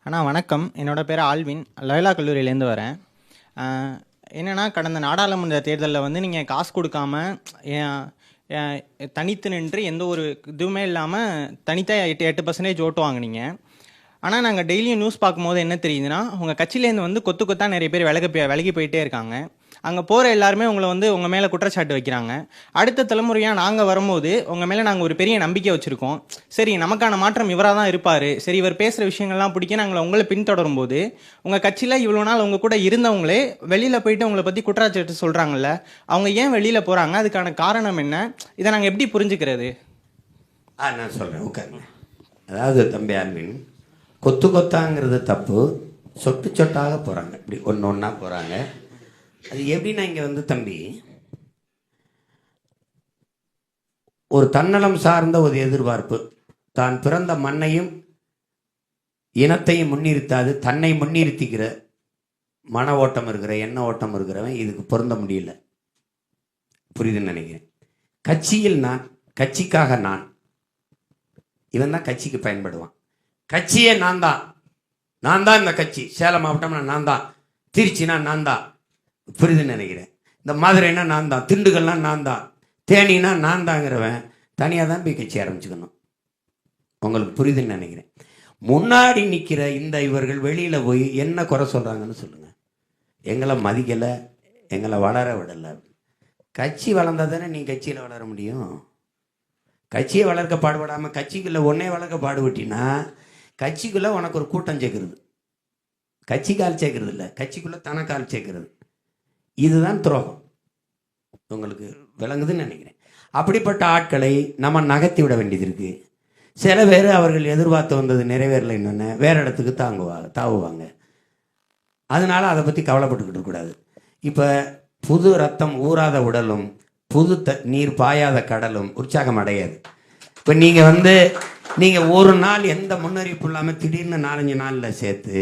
அண்ணா வணக்கம். என்னோட பேர் ஆல்வின். லயோலா கல்லூரியிலேருந்து வரேன். என்னென்னா, கடந்த நாடாளுமன்ற தேர்தலில் வந்து நீங்கள் காசு கொடுக்காம தனித்து நின்று எந்த ஒரு இதுவுமே இல்லாமல் தனித்தாக 8% ஓட்டு வாங்கினீங்க. ஆனால் நாங்கள் டெய்லியும் நியூஸ் பார்க்கும்போது என்ன தெரியுதுன்னா, உங்கள் கட்சியிலேருந்து வந்து கொத்து கொத்தாக நிறைய பேர் விலகி போயிட்டே இருக்காங்க. அங்கே போகிற எல்லாருமே உங்களை வந்து உங்கள் மேலே குற்றச்சாட்டு வைக்கிறாங்க. அடுத்த தலைமுறையாக நாங்கள் வரும்போது உங்கள் மேலே நாங்கள் ஒரு பெரிய நம்பிக்கை வச்சுருக்கோம். சரி, நமக்கான மாற்றம் இவராக தான் இருப்பார், சரி இவர் பேசுகிற விஷயங்கள்லாம் பிடிக்க நாங்கள் உங்களை பின்தொடரும் போது உங்கள் கட்சியில் இவ்வளோ நாள் உங்கள் கூட இருந்தவங்களே வெளியில் போயிட்டு உங்களை பற்றி குற்றச்சாட்டு சொல்கிறாங்கல்ல, அவங்க ஏன் வெளியில் போகிறாங்க? அதுக்கான காரணம் என்ன? இதை நாங்கள் எப்படி புரிஞ்சுக்கிறது? நான் சொல்கிறேன், உட்காருங்க. அதாவது தம்பி ஆல்வின், கொத்து கொத்தாங்கிறது தப்பு. சொட்டு சொட்டாக போகிறாங்க, இப்படி ஒன்று ஒன்றா போகிறாங்க. அது எப்படின்னா, இங்கே வந்து தம்பி ஒரு தன்னலம் சார்ந்த ஒரு எதிர்பார்ப்பு, தான் பிறந்த மண்ணையும் இனத்தையும் முன்னிறுத்தாது தன்னை முன்னிறுத்திக்கிற மன ஓட்டம் இருக்கிற எண்ண ஓட்டம் இருக்கிறவன் இதுக்கு பொருந்த முடியல. புரியுதுன்னு நினைக்கிறேன். கட்சியில் நான், கட்சிக்காக நான், இவன் தான் கட்சிக்கு பயன்படுவான். கட்சியே நான் தான் இந்த கட்சி. சேலம் மாவட்டம்னா நான் தான், திருச்சினா நான் தான். புரியுதுன்னு நினைக்கிறேன். இந்த மதுரைனா நான் தான், திண்டுக்கல்னா நான் தான், தேனினா நான் தாங்கிறவன் தனியாக தான் போய் கட்சி ஆரம்பிச்சுக்கணும். உங்களுக்கு புரியுதுன்னு நினைக்கிறேன். முன்னாடி நிற்கிற இந்த இவர்கள் வெளியில் போய் என்ன குறை சொல்கிறாங்கன்னு சொல்லுங்கள். எங்களை மதிக்கலை, எங்களை வளர விடலை. கட்சி வளர்ந்தால் தானே நீ கட்சியில் வளர முடியும். கட்சியை வளர்க்க பாடுபடாமல் கட்சிக்குள்ளே ஒன்னே வளர்க்க பாடுபட்டினா கட்சிக்குள்ளே உனக்கு ஒரு கூட்டம் சேர்க்கறது. கட்சிக்கால் சேர்க்கறது இல்லை, கட்சிக்குள்ளே தனக்கால் சேர்க்கறது. இதுதான் துரோகம். உங்களுக்கு விளங்குதுன்னு நினைக்கிறேன். அப்படிப்பட்ட ஆட்களை நம்ம நகர்த்தி விட வேண்டியது இருக்குது. சில பேர் அவர்கள் எதிர்பார்த்து வந்தது நிறைவேறலை, என்னென்ன வேறு இடத்துக்கு தாவுவாங்க. அதனால அதை பற்றி கவலைப்பட்டுக்கிட்டு இருக்கக்கூடாது. இப்போ புது ரத்தம் ஊறாத உடலும் புது நீர் பாயாத கடலும் உற்சாகம் அடையாது. இப்போ நீங்கள் ஒரு நாள் எந்த முன்னறிவிப்பு இல்லாமல் திடீர்னு 4-5 நாளில் சேர்த்து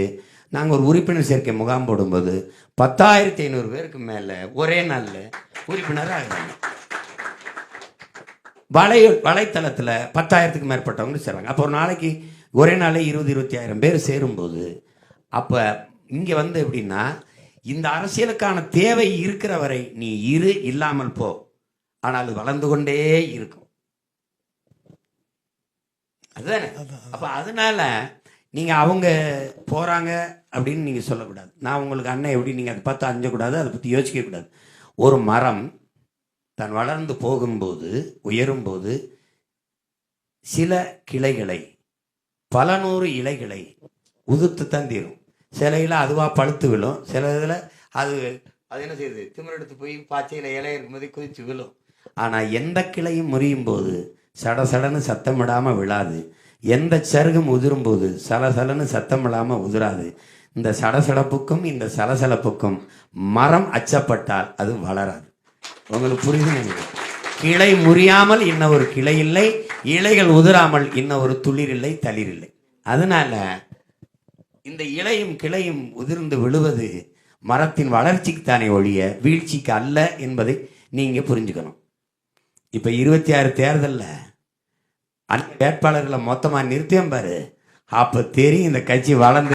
நாங்கள் ஒரு உறுப்பினர் சேர்க்கை முகாம் போடும்போது 10,500 பேருக்கு மேலே ஒரே நாளில் உறுப்பினராக ஆகிறாங்க. வலைத்தளத்தில் 10,000க்கு மேற்பட்டவங்க சேர்றாங்க. அப்போ ஒரு நாளைக்கு ஒரே நாளே 20-25,000 பேர் சேரும்போது அப்போ இங்கே எப்படின்னா, இந்த அரசியலுக்கான தேவை இருக்கிற வரை நீ இல்லாமல் போ, ஆனால் அது வளர்ந்து கொண்டே இருக்கும். அதுதானே. அப்போ அதனால நீங்கள் அவங்க போகிறாங்க அப்படின்னு நீங்கள் சொல்லக்கூடாது. நான் உங்களுக்கு அண்ணன் எப்படி நீங்கள் அதை பார்த்து அஞ்சக்கூடாது, அதை பற்றி யோசிக்கக்கூடாது. ஒரு மரம் தான் வளர்ந்து போகும்போது உயரும்போது சில கிளைகளை, பல 100 இலைகளை உதிர்த்து தான் தீரும். சில இலை அதுவாக பழுத்து விழும், சில இதில் அது என்ன செய்யுது, திமிர் எடுத்து போய் பாய்ச்சையில் இலை இருக்கும்போதே குதித்து விழும். ஆனால் எந்த கிளையும் முறியும் போது சடசடன்னு சத்தமிடாமல் விழாது. எந்த சருகும் உதிரும்போது சலசலன்னு சத்தமிடாமல் உதிராது. இந்த சடசடப்புக்கும் இந்த சலசலப்புக்கும் மரம் அச்சப்பட்டால் அது வளராது. உங்களுக்கு புரியுதுன்னு, கிளை முறியாமல் இன்னும் ஒரு கிளை இல்லை, இலைகள் உதிராமல் இன்னும் ஒரு துளிர் இல்லை, தளிர் இல்லை. அதனால இந்த இலையும் கிளையும் உதிர்ந்து விழுவது மரத்தின் வளர்ச்சிக்கு தானே ஒழிய வீழ்ச்சிக்கு அல்ல என்பதை நீங்க புரிஞ்சுக்கணும். இப்ப 26 தேர்தலில் வேட்பாளர்களை மொத்தமா நிறுத்தியம் பாரு, அப்ப தெரியும் இந்த கட்சி வளர்ந்து